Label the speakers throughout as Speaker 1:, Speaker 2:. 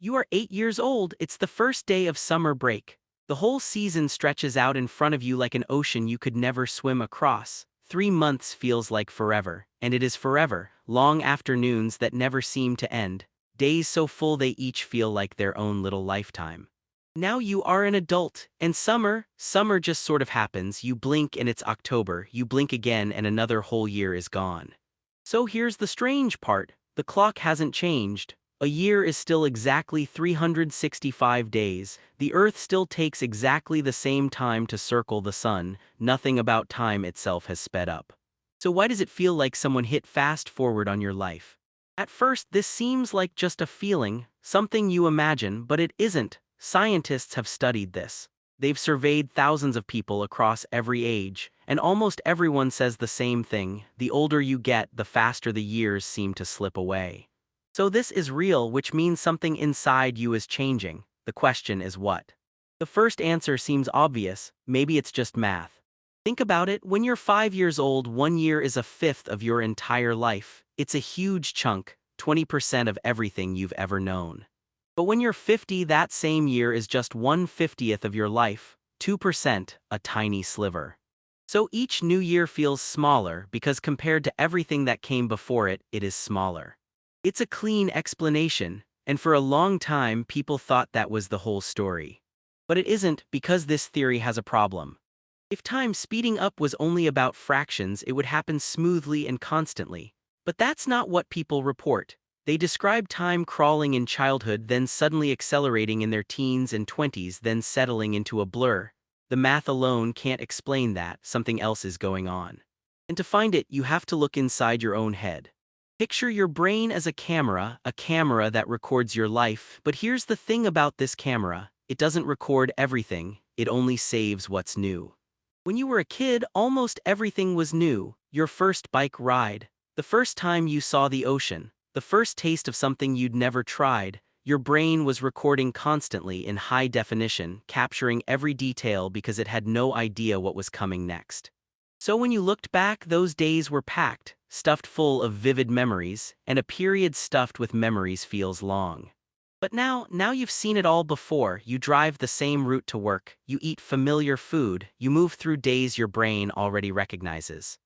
Speaker 1: You are 8 years old, it's the first day of summer break. The whole season stretches out in front of you like an ocean you could never swim across. 3 months feels like forever, and it is forever, long afternoons that never seem to end, days so full they each feel like their own little lifetime. Now you are an adult, and summer just sort of happens. You blink and it's October, you blink again and another whole year is gone. So here's the strange part, the clock hasn't changed. A year is still exactly 365 days, the Earth still takes exactly the same time to circle the sun, nothing about time itself has sped up. So why does it feel like someone hit fast forward on your life? At first this seems like just a feeling, something you imagine, but it isn't. Scientists have studied this. They've surveyed thousands of people across every age, and almost everyone says the same thing: the older you get, the faster the years seem to slip away. So this is real, which means something inside you is changing. The question is what? The first answer seems obvious, maybe it's just math. Think about it, when you're 5 years old, 1 year is a fifth of your entire life. It's a huge chunk, 20% of everything you've ever known. But when you're 50, that same year is just 1/50th of your life, 2%, a tiny sliver. So each new year feels smaller because compared to everything that came before it, it is smaller. It's a clean explanation, and for a long time people thought that was the whole story. But it isn't, because this theory has a problem. If time speeding up was only about fractions, it would happen smoothly and constantly. But that's not what people report. They describe time crawling in childhood, then suddenly accelerating in their teens and 20s, then settling into a blur. The math alone can't explain that, something else is going on. And to find it, you have to look inside your own head. Picture your brain as a camera that records your life, but here's the thing about this camera: it doesn't record everything, it only saves what's new. When you were a kid, almost everything was new: your first bike ride, the first time you saw the ocean, the first taste of something you'd never tried. Your brain was recording constantly in high definition, capturing every detail because it had no idea what was coming next. So when you looked back, those days were packed, stuffed full of vivid memories, and a period stuffed with memories feels long. But now you've seen it all before. You drive the same route to work, you eat familiar food, you move through days your brain already recognizes.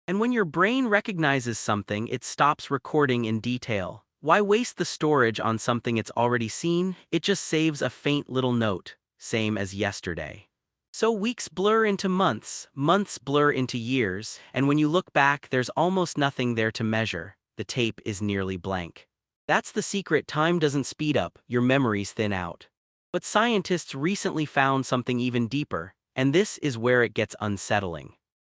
Speaker 1: And when your brain recognizes something, it stops recording in detail. Why waste the storage on something it's already seen? It just saves a faint little note, same as yesterday. So weeks blur into months, months blur into years, and when you look back, there's almost nothing there to measure. The tape is nearly blank. That's the secret: time doesn't speed up, your memories thin out. But scientists recently found something even deeper, and this is where it gets unsettling.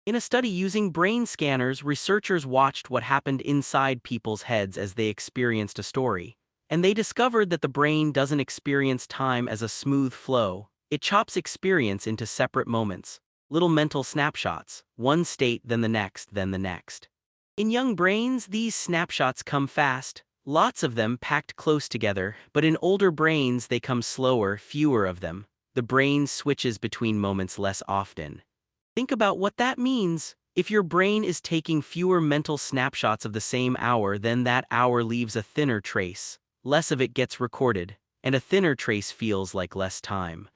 Speaker 1: In a study using brain scanners, researchers watched what happened inside people's heads as they experienced a story, and they discovered that the brain doesn't experience time as a smooth flow. It chops experience into separate moments, little mental snapshots, one state, then the next, then the next. In young brains, these snapshots come fast, lots of them packed close together, but in older brains they come slower, fewer of them. The brain switches between moments less often. Think about what that means. If your brain is taking fewer mental snapshots of the same hour, then that hour leaves a thinner trace. Less of it gets recorded, and a thinner trace feels like less time.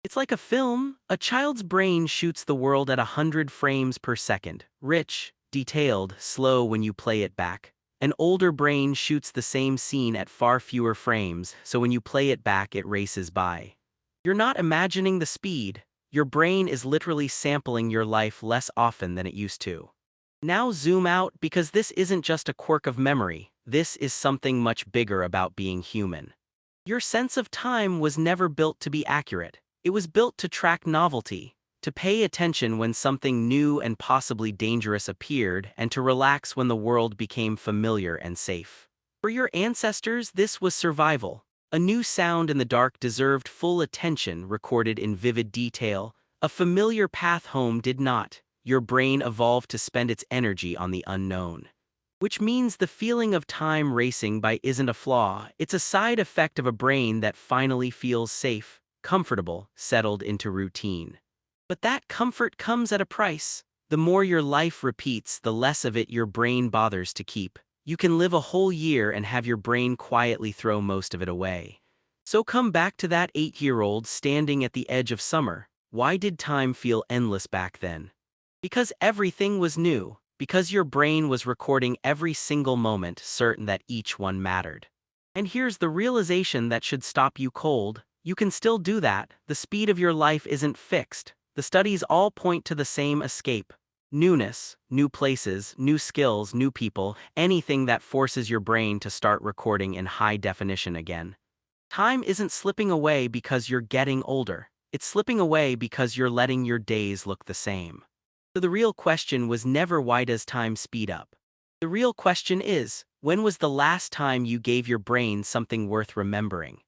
Speaker 1: It's like a film. A child's brain shoots the world at 100 frames per second. Rich, detailed, slow when you play it back. An older brain shoots the same scene at far fewer frames, so when you play it back it races by. You're not imagining the speed. Your brain is literally sampling your life less often than it used to. Now zoom out, because this isn't just a quirk of memory. This is something much bigger about being human. Your sense of time was never built to be accurate. It was built to track novelty, to pay attention when something new and possibly dangerous appeared, and to relax when the world became familiar and safe. For your ancestors, this was survival. A new sound in the dark deserved full attention, recorded in vivid detail. A familiar path home did not. Your brain evolved to spend its energy on the unknown. Which means the feeling of time racing by isn't a flaw, it's a side effect of a brain that finally feels safe, comfortable, settled into routine. But that comfort comes at a price. The more your life repeats, the less of it your brain bothers to keep. You can live a whole year and have your brain quietly throw most of it away. So come back to that 8-year-old standing at the edge of summer. Why did time feel endless back then? Because everything was new. Because your brain was recording every single moment, certain that each one mattered. And here's the realization that should stop you cold. You can still do that. The speed of your life isn't fixed. The studies all point to the same escape. Newness, new places, new skills, new people, anything that forces your brain to start recording in high definition again. Time isn't slipping away because you're getting older. It's slipping away because you're letting your days look the same. So the real question was never why does time speed up? The real question is, when was the last time you gave your brain something worth remembering?